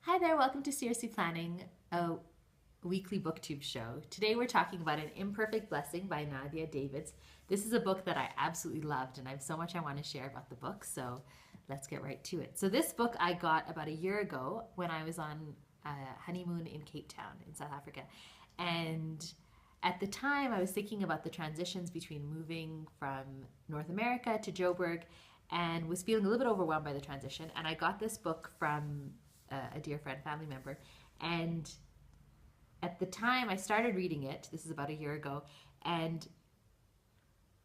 Hi there, welcome to Seriously Planning, a weekly booktube show. Today we're talking about An Imperfect Blessing by Nadia Davids. This is a book that I absolutely loved, and I have so much I want to share about the book, so let's get right to it. So this book I got about a year ago when I was on a honeymoon in Cape Town in South Africa. And at the time I was thinking about the transitions between moving from North America to Joburg and was feeling a little bit overwhelmed by the transition. And I got this book from a dear friend, family member. And at the time I started reading it, this is about a year ago, and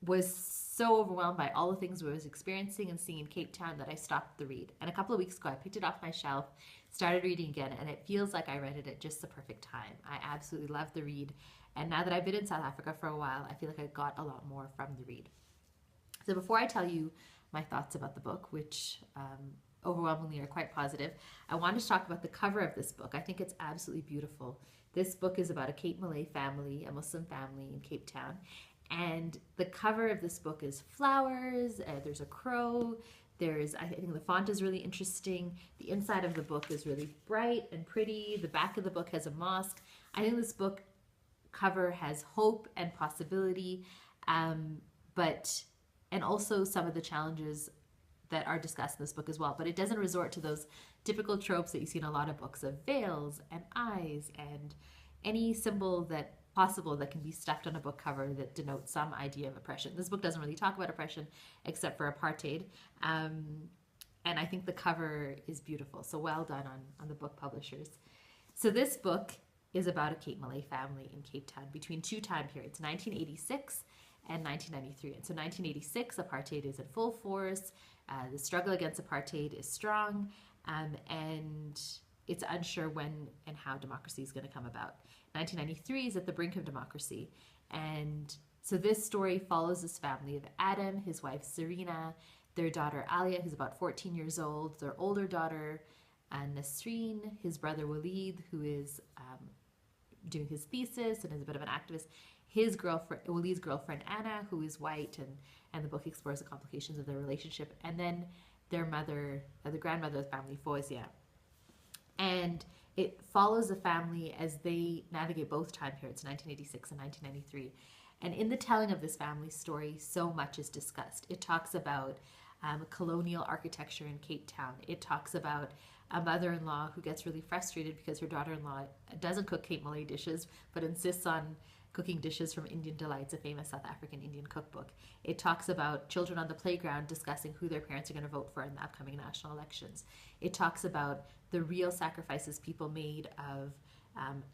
was so overwhelmed by all the things I was experiencing and seeing in Cape Town that I stopped the read. And a couple of weeks ago, I picked it off my shelf, started reading again, and it feels like I read it at just the perfect time. I absolutely loved the read. And now that I've been in South Africa for a while, I feel like I got a lot more from the read. So before I tell you my thoughts about the book, which overwhelmingly are quite positive, I wanted to talk about the cover of this book. I think it's absolutely beautiful. This book is about a Cape Malay family, a Muslim family in Cape Town. And the cover of this book is flowers, there's a crow, I think the font is really interesting. The inside of the book is really bright and pretty. The back of the book has a mosque. I think this book cover has hope and possibility, and also some of the challenges that are discussed in this book as well. But it doesn't resort to those typical tropes that you see in a lot of books of veils and eyes and any symbol that possible that can be stuffed on a book cover that denotes some idea of oppression. This book doesn't really talk about oppression except for apartheid. And I think the cover is beautiful. So well done on the book publishers. So this book is about a Cape Malay family in Cape Town between two time periods, 1986 and 1993. And so 1986, apartheid is in full force. The struggle against apartheid is strong, and it's unsure when and how democracy is going to come about. 1993 is at the brink of democracy. And so this story follows this family of Adam, his wife Serena, their daughter Alia, who's about 14 years old, their older daughter Nasreen, his brother Walid, who is doing his thesis and is a bit of an activist, his girlfriend, Walid's girlfriend Anna, who is white, and the book explores the complications of their relationship, and then their mother, the grandmother of the family, Fawzia. And it follows the family as they navigate both time periods, 1986 and 1993. And in the telling of this family story, so much is discussed. It talks about colonial architecture in Cape Town. It talks about a mother-in-law who gets really frustrated because her daughter-in-law doesn't cook Cape Malay dishes, but insists on cooking dishes from Indian Delights, a famous South African Indian cookbook. It talks about children on the playground discussing who their parents are going to vote for in the upcoming national elections. It talks about the real sacrifices people made of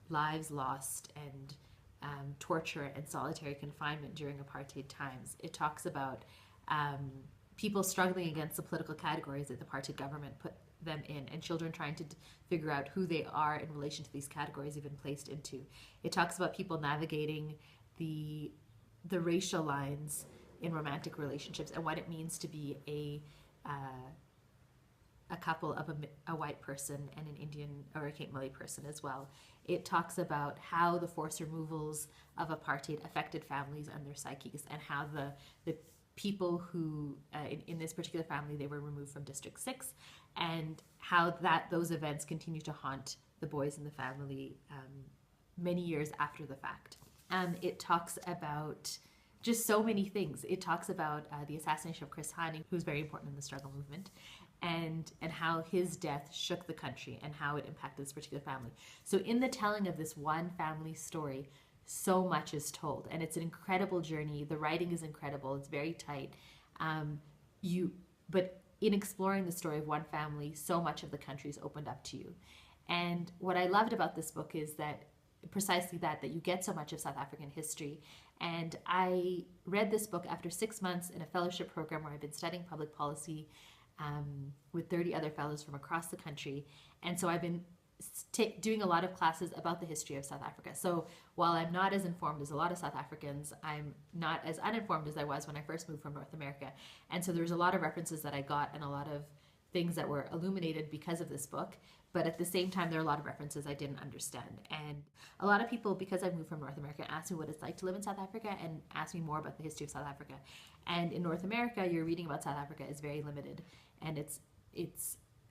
lives lost and torture and solitary confinement during apartheid times. It talks about people struggling against the political categories that the apartheid government put them in, and children trying to figure out who they are in relation to these categories they've been placed into. It talks about people navigating the racial lines in romantic relationships and what it means to be a couple of a white person and an Indian or a Cape Malay person as well. It talks about how the forced removals of apartheid affected families and their psyches, and how the people who, in this particular family, they were removed from District 6, and how those events continue to haunt the boys in the family many years after the fact. It talks about just so many things. It talks about the assassination of Chris Hani, who's very important in the struggle movement, and how his death shook the country and how it impacted this particular family. So in the telling of this one family story, so much is told, and it's an incredible journey. The writing is incredible. It's very tight. But in exploring the story of one family, so much of the country is opened up to you. And what I loved about this book is that precisely that you get so much of South African history. And I read this book after 6 months in a fellowship program where I've been studying public policy with 30 other fellows from across the country. And so I've been doing a lot of classes about the history of South Africa. So while I'm not as informed as a lot of South Africans, I'm not as uninformed as I was when I first moved from North America. And so there's a lot of references that I got and a lot of things that were illuminated because of this book. But at the same time, there are a lot of references I didn't understand. And a lot of people, because I moved from North America, asked me what it's like to live in South Africa and asked me more about the history of South Africa. And in North America, your reading about South Africa is very limited. And it's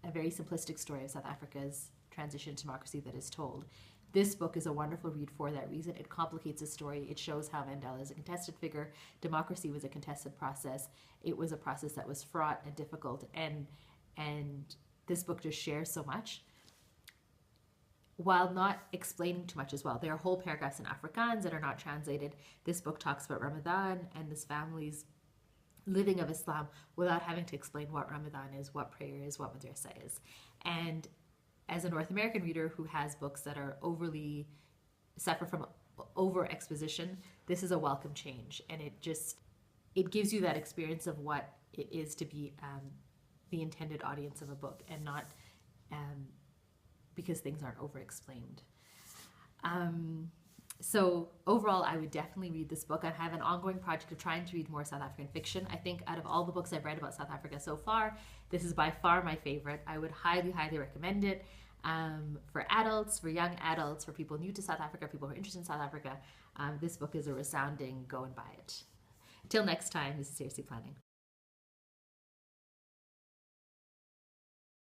a very simplistic story of South Africa's transition to democracy that is told. This book is a wonderful read for that reason. It complicates the story. It shows how Mandela is a contested figure. Democracy was a contested process. It was a process that was fraught and difficult, and this book just shares so much while not explaining too much as well. There are whole paragraphs in Afrikaans that are not translated. This book talks about Ramadan and this family's living of Islam without having to explain what Ramadan is, what prayer is, what madrasa is. And as a North American reader who has books that are overly suffer from over exposition, this is a welcome change, and it gives you that experience of what it is to be the intended audience of a book, and not because things aren't over explained. So overall, I would definitely read this book. I have an ongoing project of trying to read more South African fiction. I think out of all the books I've read about South Africa so far, this is by far my favorite. I would highly, highly recommend it for adults, for young adults, for people new to South Africa, people who are interested in South Africa. This book is a resounding go and buy it. Till next time, this is Seriously Planning.